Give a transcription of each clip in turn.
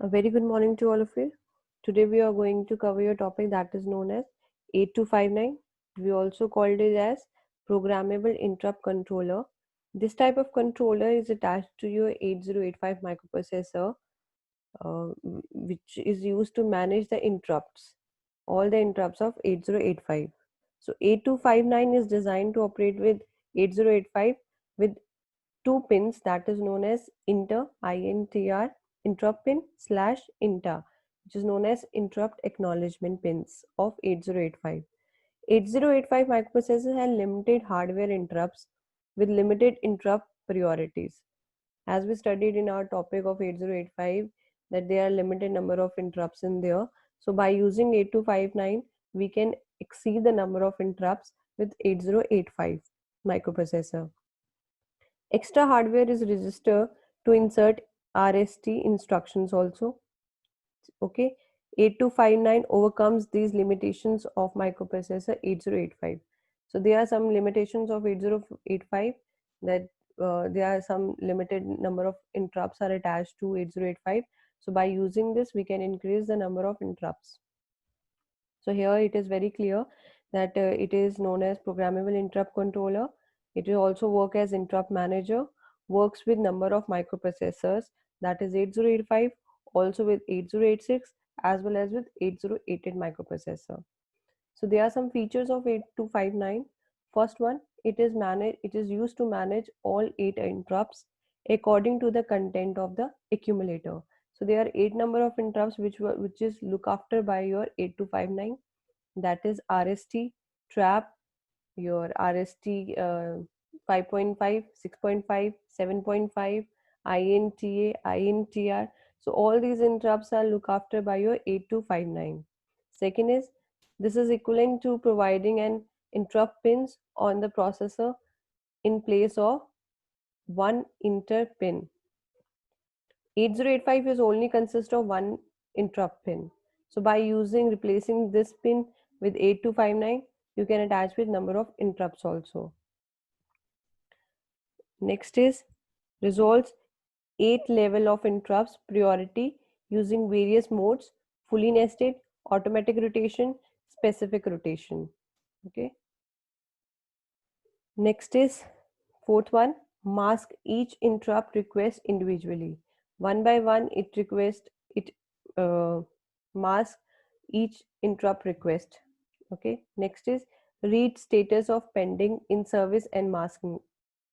A very good morning to all of you. Today we are going to cover a topic that is known as 8259. We also called it as programmable interrupt controller. This type of controller is attached to your 8085 microprocessor, which is used to manage the interrupts, all the interrupts of 8085. So 8259 is designed to operate with 8085 with two pins that is known as INTR interrupt pin slash INTA, which is known as interrupt acknowledgement pins of 8085. 8085 microprocessors have limited hardware interrupts with limited interrupt priorities. As we studied in our topic of 8085, that there are limited number of interrupts in there. So by using 8259, we can exceed the number of interrupts with 8085 microprocessor. Extra hardware is registered to insert RST instructions also. Okay, 8259 overcomes these limitations of microprocessor 8085. So there are some limitations of 8085 that there are some limited number of interrupts are attached to 8085. So by using this, we can increase the number of interrupts. So here it is very clear that it is known as programmable interrupt controller. It will also work as interrupt manager, works with number of microprocessors, that is 8085, also with 8086 as well as with 8088 microprocessor. So there are some features of 8259. First one, it is used to manage all 8 interrupts according to the content of the accumulator. So there are 8 number of interrupts which is looked after by your 8259, that is RST, trap, your RST 5.5, 6.5, 7.5, INTA, INTR. So all these interrupts are looked after by your 8259. Second is, this is equivalent to providing an interrupt pins on the processor in place of one inter pin. 8085 is only consist of one interrupt pin. So by replacing this pin with 8259, you can attach with number of interrupts also. Next is resolves 8 level of interrupts priority using various modes: fully nested, automatic rotation, specific rotation. Okay. Next is fourth one, mask each interrupt request individually. One by one, it uh, mask each interrupt request. Okay. Next is read status of pending in service and masking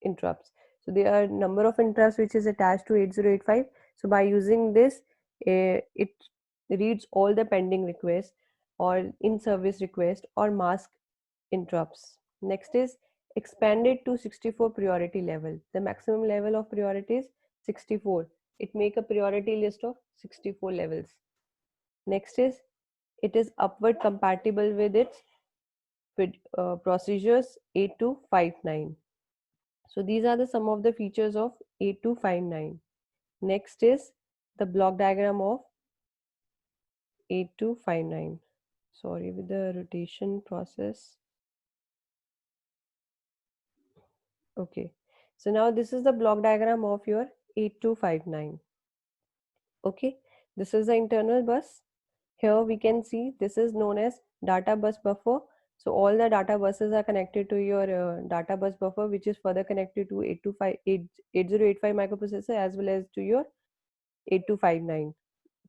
interrupts. So there are number of interrupts which is attached to 8085. So by using this, it reads all the pending requests or in service request or mask interrupts. Next is expanded to 64 priority level. The maximum level of priority is 64. It make a priority list of 64 levels. Next is it is upward compatible with its procedures 8259. So these are the some of the features of 8259. Next is the block diagram of 8259. Sorry, with the rotation process. Okay. So now this is the block diagram of your 8259. Okay. This is the internal bus. Here we can see this is known as data bus buffer. So all the data buses are connected to your data bus buffer, which is further connected to 8085 microprocessor as well as to your 8259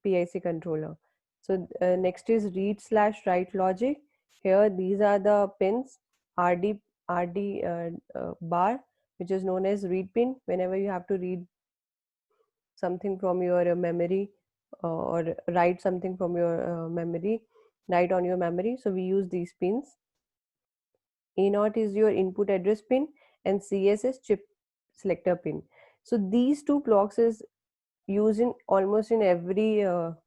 PIC controller. So next is read slash write logic. Here these are the pins RD bar, which is known as read pin. Whenever you have to read something from your memory or write something from your memory, write on your memory. So we use these pins. A0 is your input address pin and CS is chip selector pin. So these two blocks is used in almost in every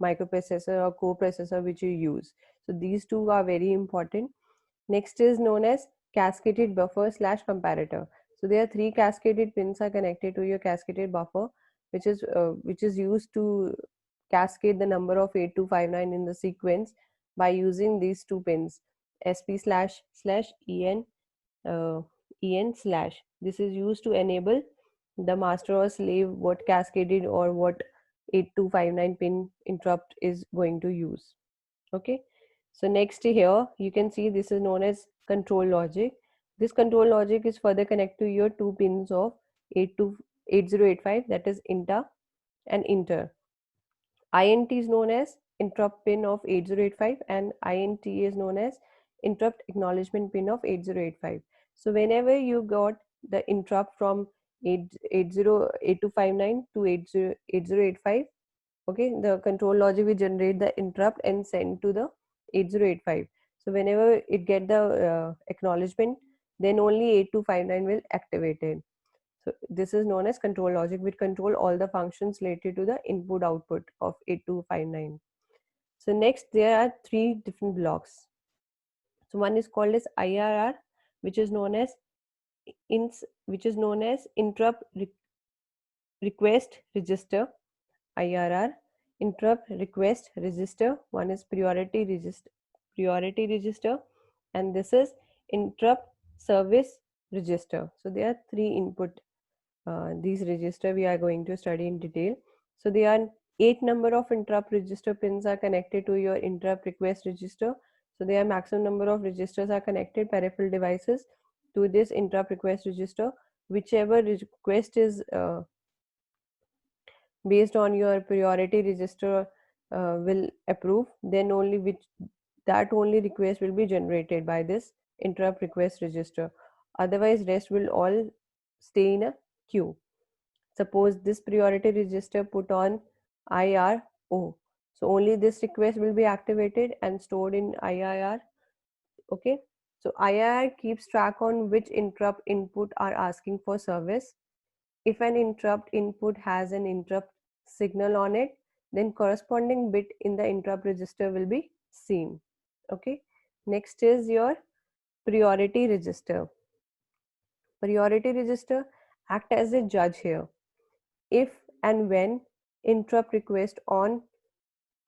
microprocessor or coprocessor which you use. So these two are very important. Next is known as cascaded buffer slash comparator. So there are three cascaded pins are connected to your cascaded buffer, which is used to cascade the number of 8259 in the sequence by using these two pins, SP slash slash EN en slash. This is used to enable the master or slave what cascaded or what 8259 pin interrupt is going to use. Okay, so next here you can see this is known as control logic. This control logic is further connected to your two pins of 8085, that is inter and inter. INT is known as interrupt pin of 8085 and INT is known as interrupt acknowledgement pin of 8085. So whenever you got the interrupt from 8259 to 8085, okay, the control logic will generate the interrupt and send to the 8085. So whenever it get the acknowledgement, then only 8259 will activate it. So this is known as control logic, which control all the functions related to the input output of 8259. So next there are three different blocks. So one is called as IRR, which is known as interrupt request register. IRR, interrupt request register. One is priority register, and this is interrupt service register. So there are three input these register we are going to study in detail. So there are 8 number of interrupt register pins are connected to your interrupt request register. So there are maximum number of registers are connected peripheral devices to this interrupt request register. Whichever request is based on your priority register will approve, then only that only request will be generated by this interrupt request register. Otherwise rest will all stay in a queue. Suppose this priority register put on IRO, so only this request will be activated and stored in IIR. Okay, so IIR keeps track on which interrupt input are asking for service. If an interrupt input has an interrupt signal on it, then corresponding bit in the interrupt register will be seen. Okay, next is your priority register. Priority register act as a judge here. If and when interrupt request on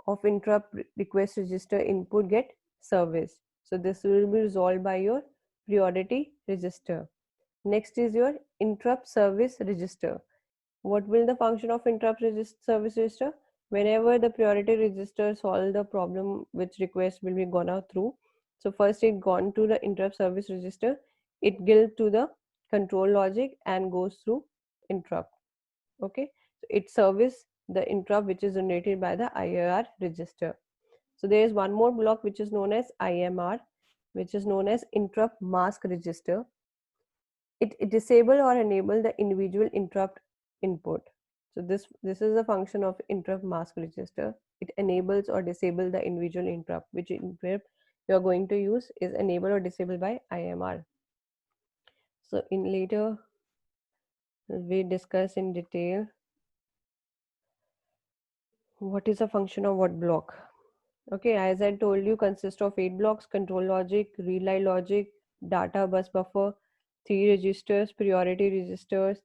of interrupt request register input get service, so this will be resolved by your priority register. Next is your interrupt service register. What will the function of interrupt service register? Whenever the priority register solve the problem which request will be gone out through, so first it gone to the interrupt service register, it gives to the control logic and goes through interrupt. Okay, so it service the interrupt which is generated by the IAR register. So there is one more block which is known as IMR, which is known as interrupt mask register. It disable or enable the individual interrupt input. So this is a function of interrupt mask register. It enables or disable the individual interrupt. Which interrupt you are going to use is enabled or disabled by IMR. So in later we discuss in detail what is a function of what block. Okay, as I told you, consists of 8 blocks: control logic, read line logic, data bus buffer, 3 registers, priority registers,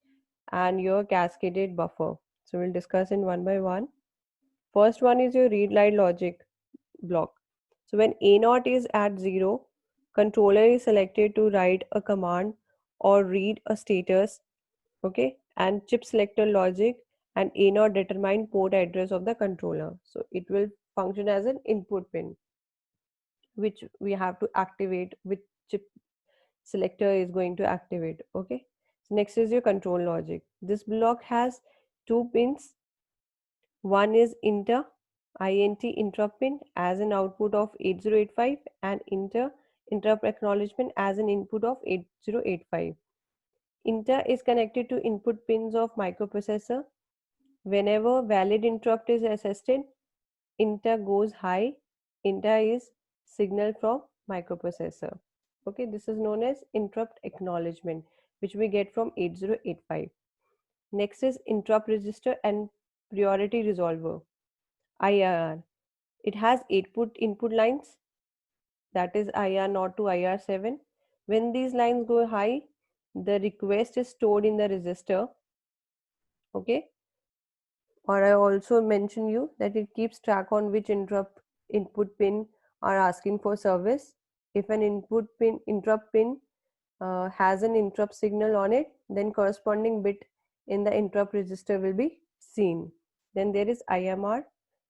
and your cascaded buffer. So we'll discuss in one by one. First one is your read line logic block. So when A naught is at 0, controller is selected to write a command or read a status. Okay, and chip selector logic and A naught determine port address of the controller. So it will function as an input pin which we have to activate, which chip selector is going to activate. Okay, so next is your control logic. This block has two pins. One is int interrupt pin as an output of 8085 and interrupt acknowledgement as an input of 8085. Inter is connected to input pins of microprocessor. Whenever valid interrupt is assisted, inter goes high. Inter is signal from microprocessor. Okay, this is known as interrupt acknowledgement, which we get from 8085. Next is interrupt register and priority resolver, IRR. It has input lines, that is IR 0 to IR 7. When these lines go high, the request is stored in the register. Okay, or I also mention you that it keeps track on which interrupt input pin are asking for service. If an interrupt pin has an interrupt signal on it, then corresponding bit in the interrupt register will be seen. Then there is IMR,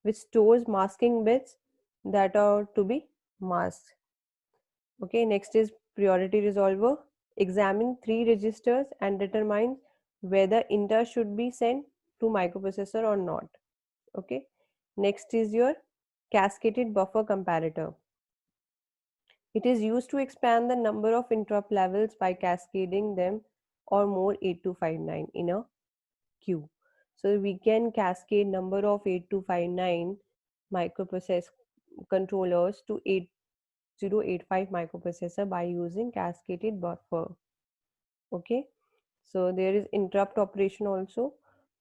which stores masking bits that are to be masked. Okay, next is priority resolver. Examine three registers and determines whether inter should be sent to microprocessor or not. Okay, next is your cascaded buffer comparator. It is used to expand the number of interrupt levels by cascading them or more 8259 in a queue. So we can cascade number of 8259 microprocessor controllers to 8085 microprocessor by using cascaded buffer. Okay, so there is interrupt operation also.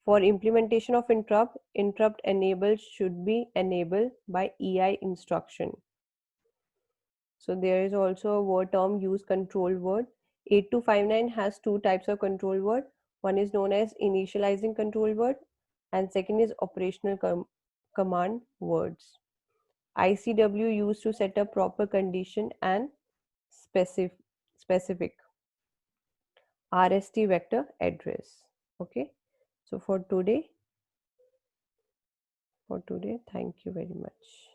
For implementation of interrupt enable should be enabled by EI instruction. So there is also a word term use control word. 8259 has two types of control word. One is known as initializing control word and second is operational command words. ICW used to set up proper condition and specific RST vector address. Okay. So for today, thank you very much.